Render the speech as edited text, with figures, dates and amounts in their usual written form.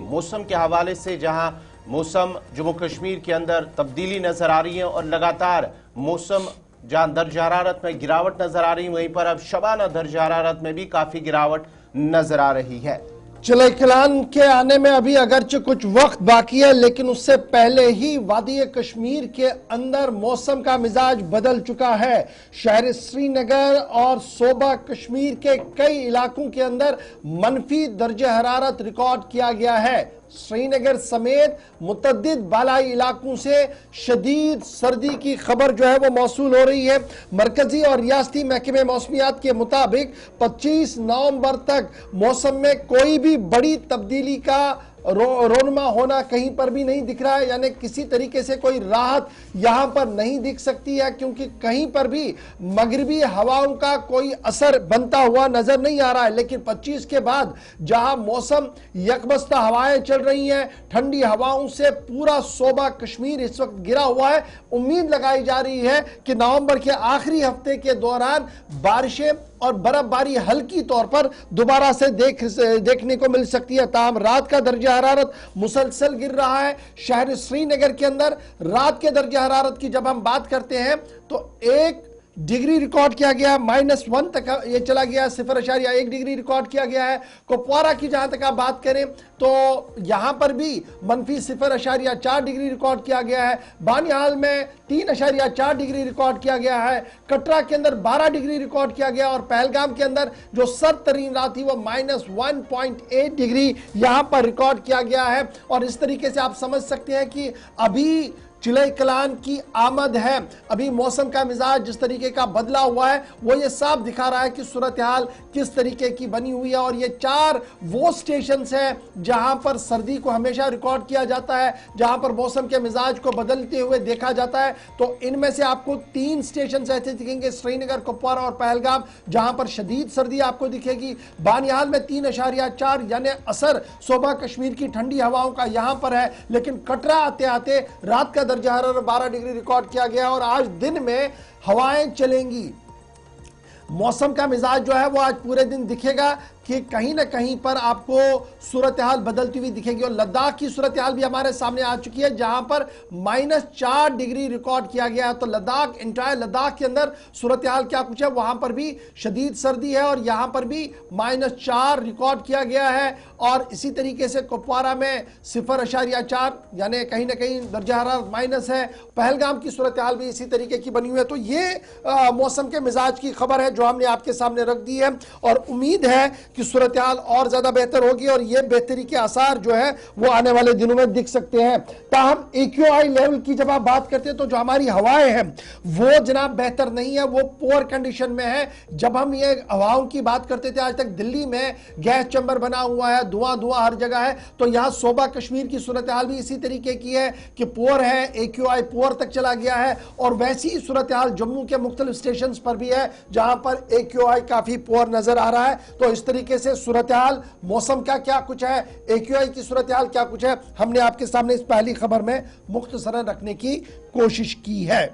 मौसम के हवाले से, जहां मौसम जम्मू कश्मीर के अंदर तब्दीली नजर आ रही है और लगातार मौसम जहां दर्ज हरारत में गिरावट नजर आ रही है, वहीं पर अब शबाना दर्ज हरारत में भी काफी गिरावट नजर आ रही है। चिलई कलान के आने में अभी अगरचे कुछ वक्त बाकी है, लेकिन उससे पहले ही वादी कश्मीर के अंदर मौसम का मिजाज बदल चुका है। शहर श्रीनगर और सोबा कश्मीर के कई इलाकों के अंदर मनफी दर्जे हरारत रिकॉर्ड किया गया है। श्रीनगर समेत मुतअद्दिद बालाई इलाकों से शदीद सर्दी की खबर जो है वो मौसूल हो रही है। मरकजी और रियासती महकमे मौसमियात के मुताबिक 25 नवंबर तक मौसम में कोई भी बड़ी तब्दीली का रोनमा होना कहीं पर भी नहीं दिख रहा है, यानी किसी तरीके से कोई राहत यहां पर नहीं दिख सकती है, क्योंकि कहीं पर भी मगरिबी हवाओं का कोई असर बनता हुआ नजर नहीं आ रहा है। लेकिन 25 के बाद जहां मौसम यकबस्ता हवाएं चल रही हैं, ठंडी हवाओं से पूरा सोबा कश्मीर इस वक्त गिरा हुआ है। उम्मीद लगाई जा रही है कि नवंबर के आखिरी हफ्ते के दौरान बारिशें और बर्फबारी हल्की तौर पर दोबारा से देखने को मिल सकती है। ताहम रात का दर्जा हरारत मुसलसल गिर रहा है। शहर श्रीनगर के अंदर रात के दर्जा हरारत की जब हम बात करते हैं तो 1 डिग्री रिकॉर्ड किया गया, -1 तक ये चला गया, 0.1 डिग्री रिकॉर्ड किया गया है। कुपवारा की जहां तक आप बात करें तो यहां पर भी -0.4 डिग्री रिकॉर्ड किया गया है। बानिहाल में 3.4 डिग्री रिकॉर्ड किया गया है। कटरा के अंदर 12 डिग्री रिकॉर्ड किया गया और पहलगाम के अंदर जो सर्द तरीन रात थी वो -1.8 डिग्री यहां पर रिकॉर्ड किया गया है। और इस तरीके से आप समझ सकते हैं कि अभी चिलई कलान की आमद है। अभी मौसम का मिजाज जिस तरीके का बदला हुआ है वो ये साफ दिखा रहा है कि सूरत हाल किस तरीके की बनी हुई है। और ये 4 वो स्टेशन हैं जहां पर सर्दी को हमेशा रिकॉर्ड किया जाता है, जहां पर मौसम के मिजाज को बदलते हुए देखा जाता है। तो इनमें से आपको 3 स्टेशन ऐसे दिखेंगे, श्रीनगर, कुपवारा और पहलगाम, जहां पर शदीद सर्दी आपको दिखेगी। बानिहाल में 3.4 यानी असर सोबा कश्मीर की ठंडी हवाओं का यहां पर है। लेकिन कटरा आते आते रात का दर्जा हरारत 12 डिग्री रिकॉर्ड किया गया और आज दिन में हवाएं चलेंगी। मौसम का मिजाज जो है वो आज पूरे दिन दिखेगा कि कहीं ना कहीं पर आपको सूरत हाल बदलती हुई दिखेगी। और लद्दाख की सूरत हाल भी हमारे सामने आ चुकी है, जहां पर -4 डिग्री रिकॉर्ड किया गया है। तो लद्दाख, इंटायर लद्दाख के अंदर सूरत हाल क्या कुछ है, वहां पर भी शदीद सर्दी है और यहां पर भी -4 रिकॉर्ड किया गया है। और इसी तरीके से कुपवारा में 0.4 यानी कहीं ना कहीं दर्जा हरारत माइनस है। पहलगाम की सूरत हाल भी इसी तरीके की बनी हुई है। तो ये मौसम के मिजाज की खबर है जो हमने आपके सामने रख दी है और उम्मीद है कि सूरत हाल और ज्यादा बेहतर होगी और ये बेहतरी के आसार जो है वो आने वाले दिनों में दिख सकते हैं। ताहम AQI लेवल की जब आप बात करते हैं तो जो हमारी हवाएं हैं वो जनाब बेहतर नहीं है, वो पुअर कंडीशन में है। जब हम ये हवाओं की बात करते थे, आज तक दिल्ली में गैस चैम्बर बना हुआ है, धुआं धुआं हर जगह है। तो यहां सोबा कश्मीर की सूरत हाल भी इसी तरीके की है कि पुअर है, AQI पुअर तक चला गया है। और वैसी ही सूरत हाल जम्मू के मुख्तलिफ स्टेशन पर भी है जहां पर AQI काफी पुअर नजर आ रहा है। तो इस तरीके से सूरत हाल मौसम का क्या कुछ है, AQI की सूरत हाल क्या कुछ है, हमने आपके सामने इस पहली खबर में मुख्तसरन रखने की कोशिश की है।